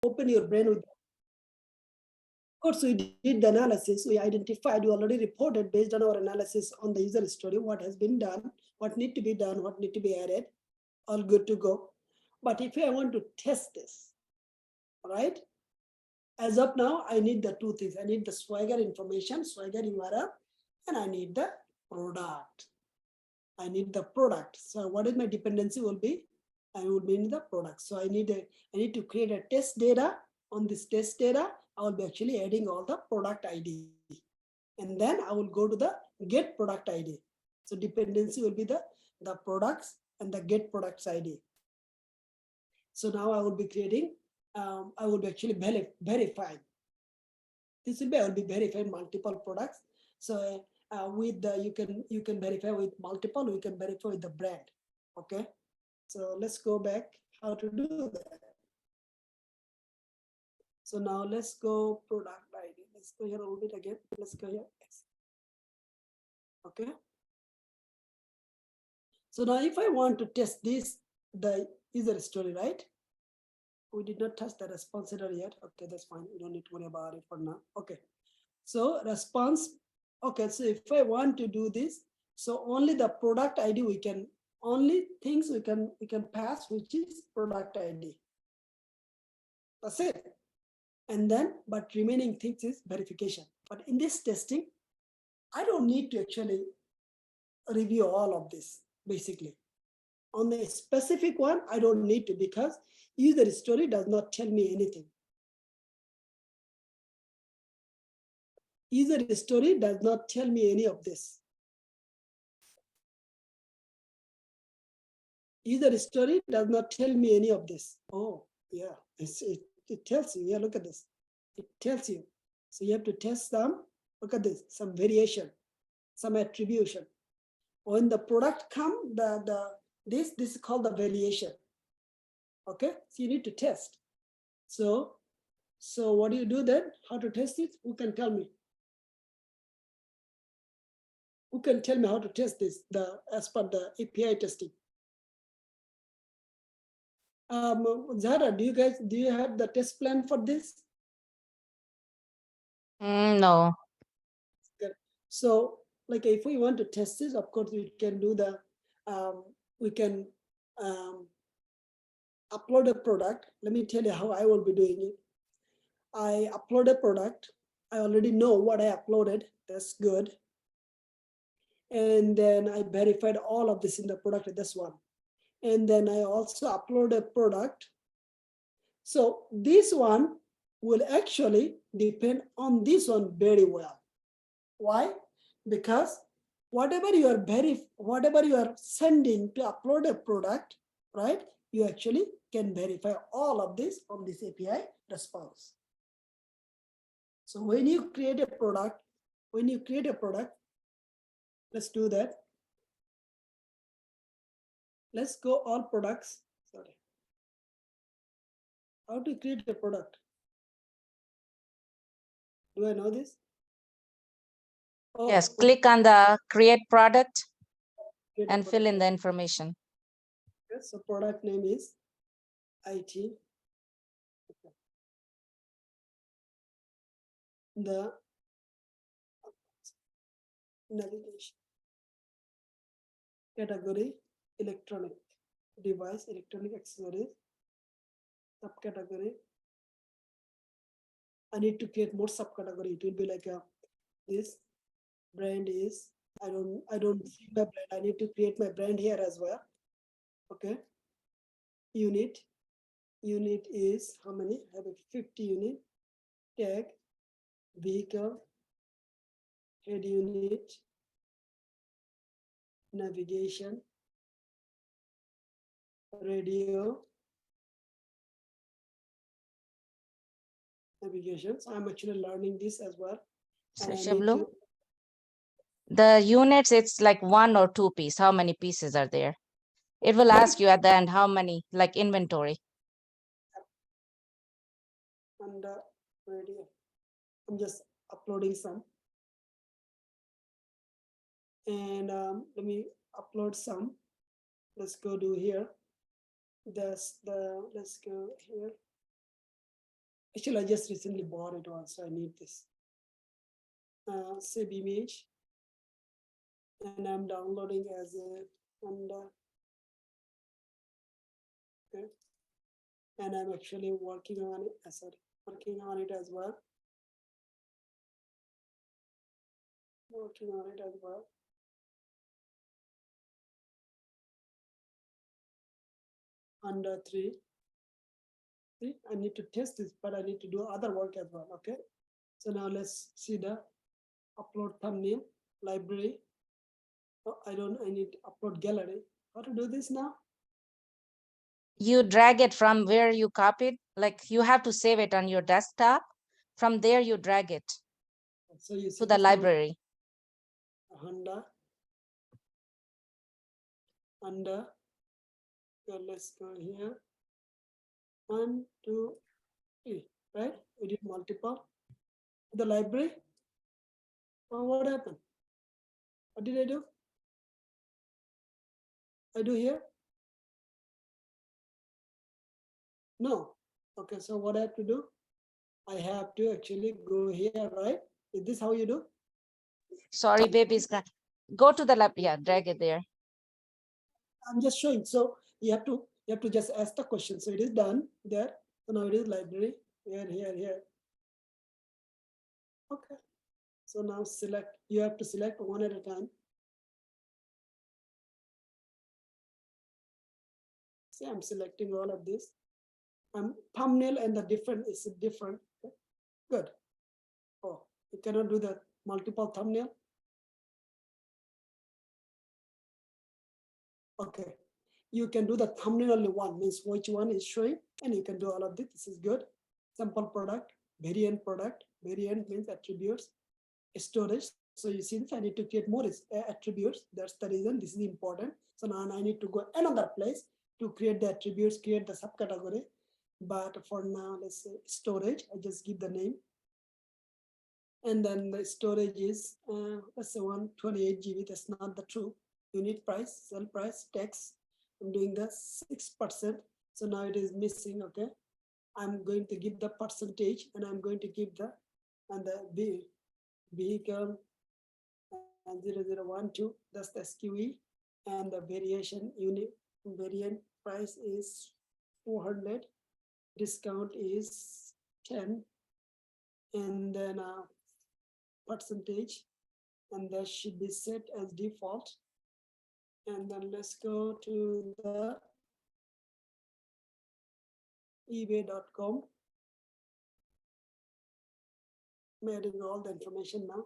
open your brain with. Of course, we did the analysis. We identified, we already reported based on our analysis on the user story, what has been done, what need to be done, what need to be added, all good to go. But if I want to test this, right? As of now, I need the two things. I need the Swagger information, Swagger URL, and I need the product. I need the product. So what is my dependency will be? I will need the product. So I need to create a test data. On this test data, I will be actually adding all the product ID. And then I will go to the get product ID. So dependency will be the products and the get products ID. So now I will be creating, I will be actually verifying. This will be, I will be verifying multiple products. So with the, you can verify with multiple, you can verify with the brand. Okay. So let's go back how to do that. So now let's go product ID. Let's go here a little bit again. Let's go here. Okay. So now if I want to test this, the user story, right? We did not touch the response header yet. Okay, that's fine. We don't need to worry about it for now. Okay. So response. Okay, so if I want to do this, so only the product ID we can, only things we can pass, which is product ID. That's it. And then, but remaining things is verification. But in this testing, I don't need to actually review all of this, basically. On the specific one, I don't need to, because user story does not tell me anything. User story does not tell me any of this. User story does not tell me any of this. Oh, yeah, it tells you. Yeah, look at this. It tells you. So you have to test some, look at this, some variation, some attribution. When the product come, this is called the variation. Okay, so you need to test. So what do you do then? How to test it? Who can tell me? Who can tell me how to test this? As per the API testing. Zara, do you have the test plan for this? No. Good. So, like, if we want to test this, of course, we can do the, we can upload a product. Let me tell you how I will be doing it. I upload a product. I already know what I uploaded. That's good. And then I verified all of this in the product, this one. And then I also upload a product. So this one will actually depend on this one very well. Why? Because whatever you are sending to upload a product, right? You actually can verify all of this on this API response. So when you create a product, let's do that. Let's go all products. Sorry. How to create a product? Do I know this? Oh, yes, click on the create product and fill in the information. Yes, so product name is IT. Okay. The navigation. Category, electronic device, electronic accessories. Subcategory. I need to create more subcategory. It will be like this brand is, I don't see my brand. I need to create my brand here as well. Okay. Unit is how many? I have a 50 unit. Tag, vehicle, head unit, navigation, radio, navigation. So I'm actually learning this as well. The units, it's like 1 or 2 pieces. How many pieces are there? It will ask you at the end how many, like inventory. And radio. I'm just uploading some. And let me upload some. Let's go do here. Let's go here. Actually, I just recently bought it once, so I need this. Save image, and I'm downloading as a, okay. And I'm actually working on it. Working on it as well. Working on it as well. Under 3. See, I need to test this, but I need to do other work as well. Okay. So now let's see the upload thumbnail library. Oh, I need to upload gallery. How to do this now? You drag it from where you copied, like you have to save it on your desktop. From there, you drag it So you see to the this now, library. Honda, under, so let's go here. 1, 2, 3, right? We did multiple. The library. Oh, what happened? What did I do? I do here? No. Okay, so what I have to do? I have to actually go here, right? Is this how you do? Sorry, babies. Go to the lab. Yeah, drag it there. I'm just showing. So you have to just ask the question. So it is done there. So now it is library here. Okay. So now select. You have to select one at a time. See, I'm selecting all of this. Thumbnail and the different is different. Okay. Good. Oh, you cannot do the multiple thumbnail. Okay. You can do the thumbnail only one, means which one is showing, and you can do all of this. This is good. Sample product, variant product. Variant means attributes, storage. So you see, I need to create more attributes. That's the reason this is important. So now I need to go another place to create the attributes, create the subcategory. But for now, let's say storage. I just give the name. And then the storage is, let's say 128 GB. That's not the true. Unit price, sell price, tax. I'm doing the 6%. So now it is missing. Okay. I'm going to give the percentage, and I'm going to give the, and the vehicle 0012, that's the SQE, and the variation unit variant price is 400, discount is 10, and then percentage, and that should be set as default. And then let's go to the ebay.com. I'm adding all the information now.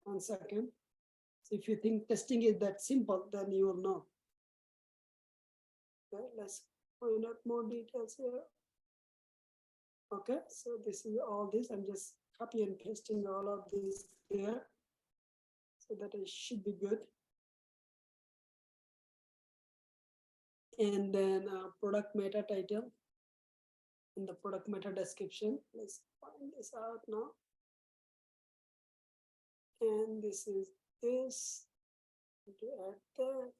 One second. So if you think testing is that simple, then you will know. Okay, let's find out more details here. Okay, so this is all this. I'm just copy and pasting all of this there, so that it should be good. And then product meta title and the product meta description. Let's find this out now. And this is this. To add that.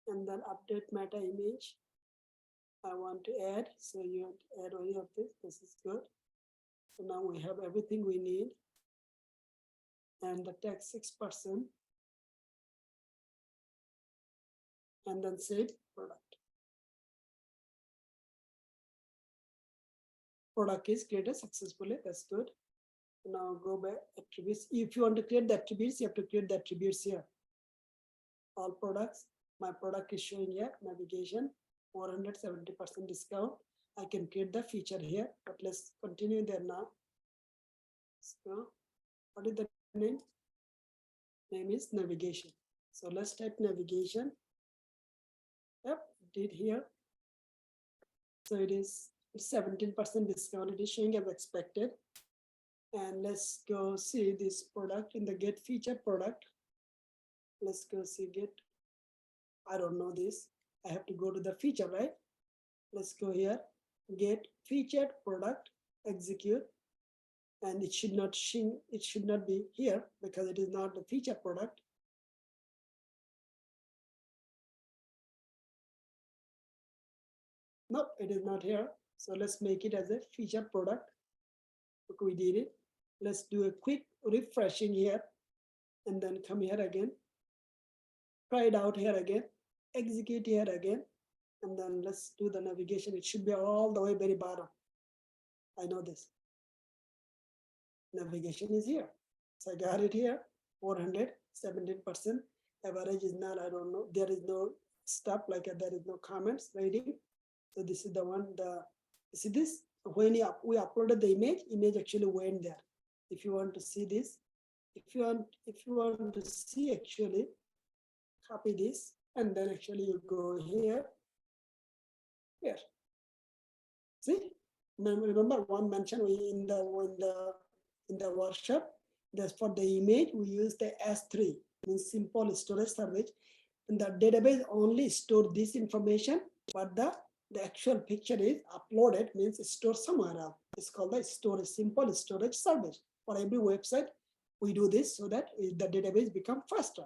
And then update meta image. I want to add, so you have to add any of this. This is good. So now we have everything we need. And the text 6%. And then save product. Product is created successfully. That's good. Now go back attributes. If you want to create the attributes, you have to create the attributes here. All products. My product is showing here. Navigation, 470% discount. I can create the feature here, but let's continue there now. So what is the name? Name is navigation. So let's type navigation. Yep, did here. So it is 17% discount. It is showing as expected. And let's go see this product in the get feature product. Let's go see get. I don't know this. I have to go to the feature, right? Let's go here. Get featured product, execute. And it should not be here because it is not the feature product. No, it is not here. So let's make it as a feature product. Look, we did it. Let's do a quick refreshing here and then come here again. Try it out here again. Execute here again. And then let's do the navigation. It should be all the way very bottom. I know this. Navigation is here. So I got it here. 400, 17%. Average is null. I don't know. There is no stuff like there is no comments rating. So this is the one. See this? When we uploaded the image actually went there. If you want to see this, if you want to see actually, copy this and then actually you go here. See, remember one mentioned in the workshop. That's for the image we use the S3, means simple storage service, and the database only store this information, but the actual picture is uploaded, means stored somewhere else. It's called the simple storage service. For every website, we do this so that the database become faster.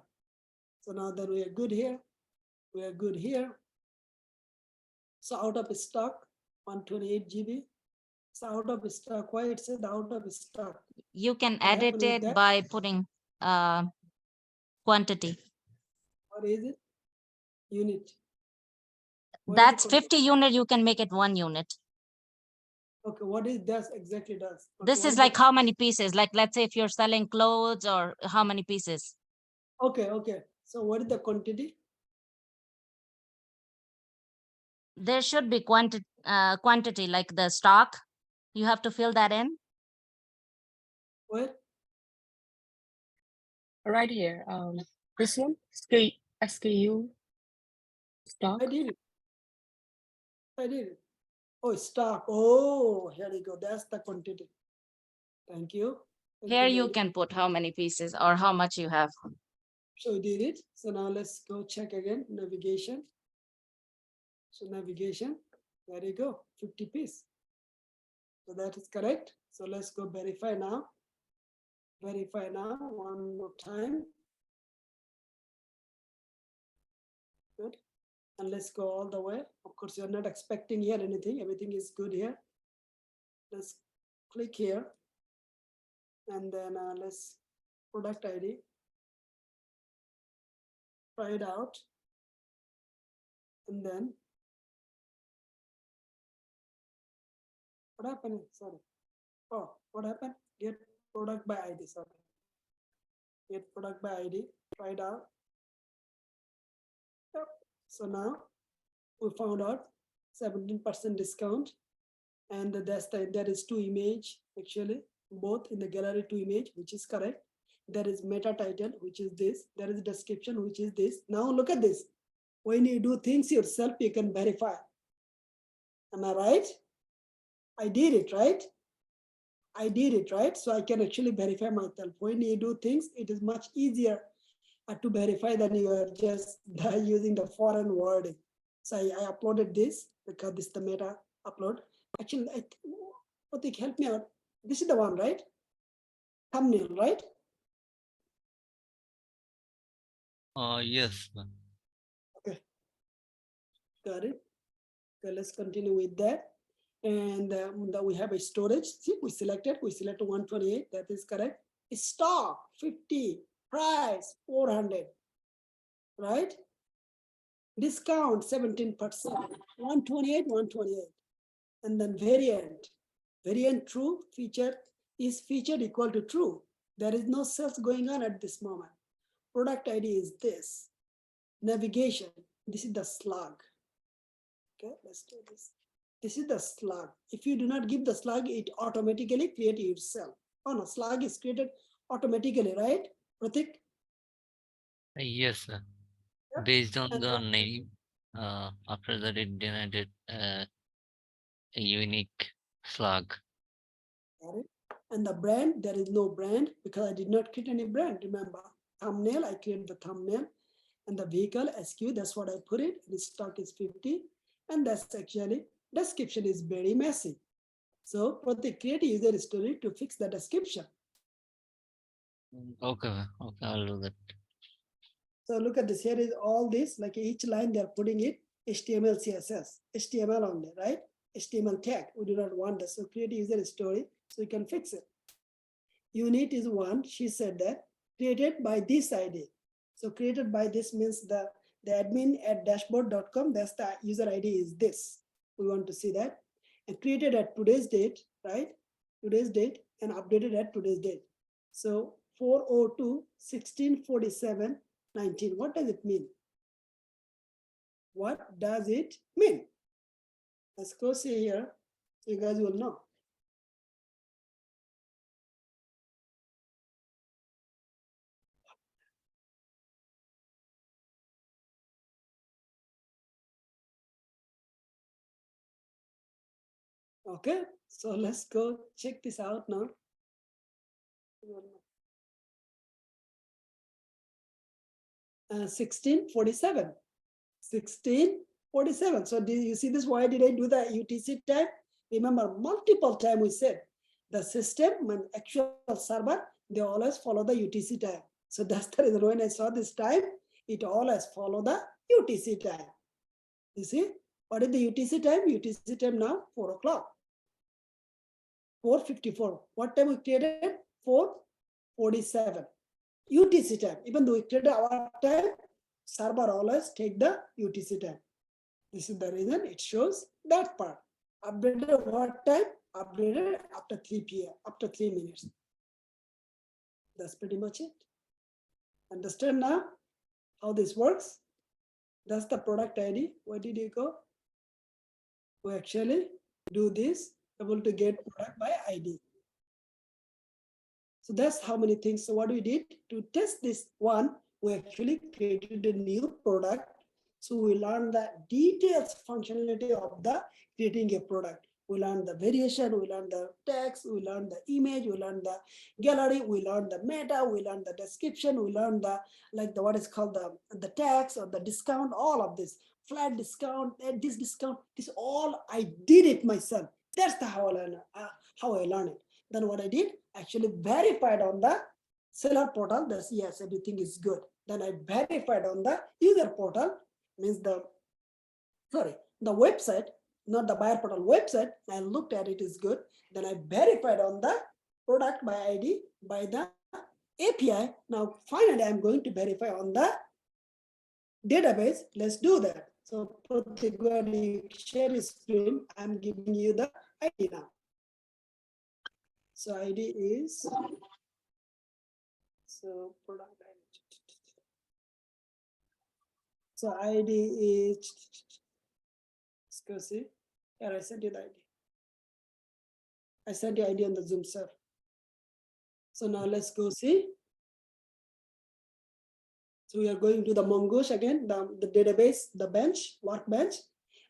So now that we are good here, we are good here. So out of stock, 128 GB. So out of stock. Why it said out of stock? You can edit it by putting quantity. What is it? Unit. That's 50 unit. You can make it 1 unit. Okay, what is that exactly does? Okay, this is like how many pieces? Like, let's say if you're selling clothes, or how many pieces? Okay. So what is the quantity? There should be quantity, like the stock. You have to fill that in. Where? Right here. This one, SKU stock. I did it. Oh, stock. Oh, here you go. That's the quantity. Thank you. Here you can put how many pieces or how much you have. So we did it. So now let's go check again. Navigation. So navigation. There you go. 50 piece. So that is correct. So let's go verify now. Verify now one more time. Good. And let's go all the way. Of course, you're not expecting here anything. Everything is good here. Let's click here. And then let's product ID. Try it out. And then what happened? Sorry. Oh, what happened? Get product by ID. Sorry. Get product by ID. Try it out. Yep. So now we found out 17% discount. And there is 2 image actually, both in the gallery 2 image, which is correct. There is meta title, which is this. There is description, which is this. Now look at this. When you do things yourself, you can verify. Am I right? I did it, right? I did it, right? So I can actually verify myself. When you do things, it is much easier to verify than you are just using the foreign wording. So I uploaded this because this is the meta upload. Actually, Pratik, help me out. This is the one, right? Thumbnail, right? Yes. Okay. Got it. Okay, let's continue with that. And we have a storage. See, we selected 128. That is correct. Stock 50, price 400, right? Discount 17%, 128, 128. And then variant true, feature is featured equal to true. There is no sales going on at this moment. Product ID is this. Navigation, this is the slug. Okay, let's do this. This is the slug. If you do not give the slug, it automatically creates itself. Oh no, slug is created automatically, right, Pratik? Yes, sir. Yep. Based on the name, after that it generated a unique slug. And the brand, there is no brand because I did not create any brand. Remember, thumbnail, I create the thumbnail, and the vehicle SQ, that's what I put it. The stock is 50, and that's actually description is very messy. So for the create user story to fix the description. Okay, I'll do that. So look at this. Here is all this, like each line they're putting it. HTML, CSS, HTML only, right? HTML tag, we do not want this. So create a user story so you can fix it. Unit is one, she said that, created by this ID. So created by this means the admin at dashboard.com, that's the user ID is this. We want to see that. And created at today's date, right? Today's date and updated at today's date. So 4/02/16/47/19. What does it mean? What does it mean? Let's go see here. You guys will know. Okay, so let's go check this out now. 1647. 1647. So do you see this? Why did I do the UTC time? Remember, multiple time we said the system and actual server, they always follow the UTC time. So that's the reason when I saw this time, it always follow the UTC time. You see, what is the UTC time? UTC time now 4 o'clock. 4:54. What time we created? 4:47. UTC time. Even though we created our time, server always take the UTC time. This is the reason it shows that part. Updated what time? Updated after 3 p.m. after 3 minutes. That's pretty much it. Understand now how this works? That's the product ID. Where did you go? We actually do this, able to get product by ID. So that's how many things. So what we did to test this one, we actually created a new product. So we learned the details functionality of the creating a product. We learned the variation, we learned the text, we learned the image, we learned the gallery, we learned the meta, we learned the description, we learned the what is called the tax or the discount, all of this flat discount, this discount, this all I did it myself. That's the how I learned it. Then what I did, actually verified on the seller portal that yes, everything is good. Then I verified on the user portal, means the website, not the buyer portal website. I looked at it is good. Then I verified on the product by ID by the API. Now finally I'm going to verify on the database. Let's do that. So Pratik, when you share your screen, I'm giving you the ID now. So ID is, so product ID. So ID is, let's go see. Here I sent you the ID. I sent the ID on the Zoom server. So now let's go see. So we are going to the Mongoose again, the database, the bench, workbench,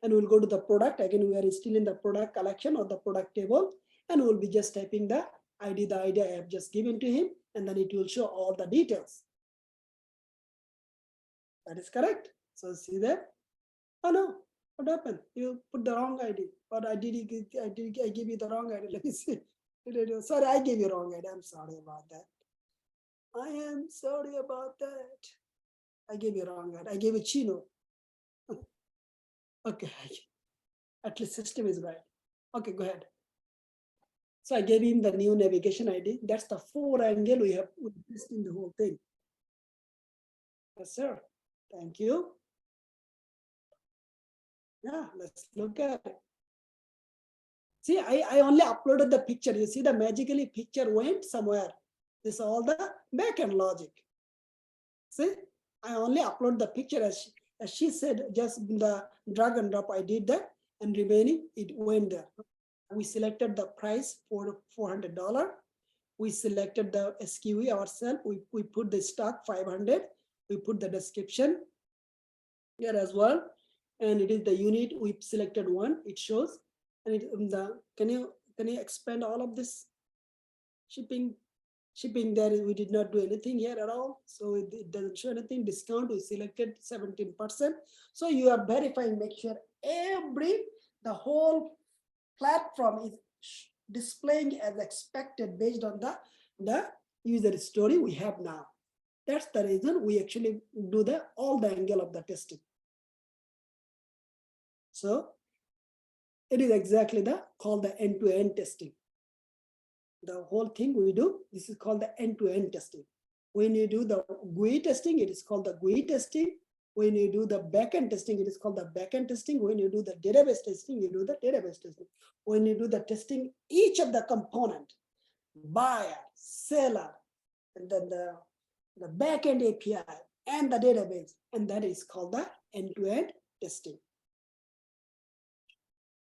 and we'll go to the product. Again, we are still in the product collection or the product table, and we'll be just typing the ID I have just given to him, and then it will show all the details. That is correct. So see there? Oh no, what happened? You put the wrong ID. But I give you the wrong ID. Let me see. Sorry, I gave you wrong ID. I'm sorry about that. I am sorry about that. I gave you wrong ID. I gave you Chino. Okay. At least system is right. Okay, go ahead. So I gave him the new navigation ID. That's the 4 angle we have in the whole thing. Yes, sir. Thank you. Yeah, let's look at it. See, I only uploaded the picture. You see the magically picture went somewhere. This is all the backend logic. See, I only upload the picture as she said, just the drag and drop. I did that, and remaining it went there. We selected the price for $400. We selected the SKU ourselves. We put the stock 500. We put the description here as well, and it is the unit. We selected one. It shows, and it can you expand all of this shipping there? We did not do anything here at all, so it doesn't show anything. Discount we selected 17%. So you are verifying, make sure the whole platform is displaying as expected based on the user story we have now. That's the reason we actually do all the angle of the testing. So it is exactly called the end-to-end testing. The whole thing we do, this is called the end-to-end testing. When you do the GUI testing, it is called the GUI testing. When you do the backend testing, it is called the backend testing. When you do the database testing, you do the database testing. When you do the testing, each of the component, buyer, seller, and then the backend API and the database, and that is called the end-to-end testing.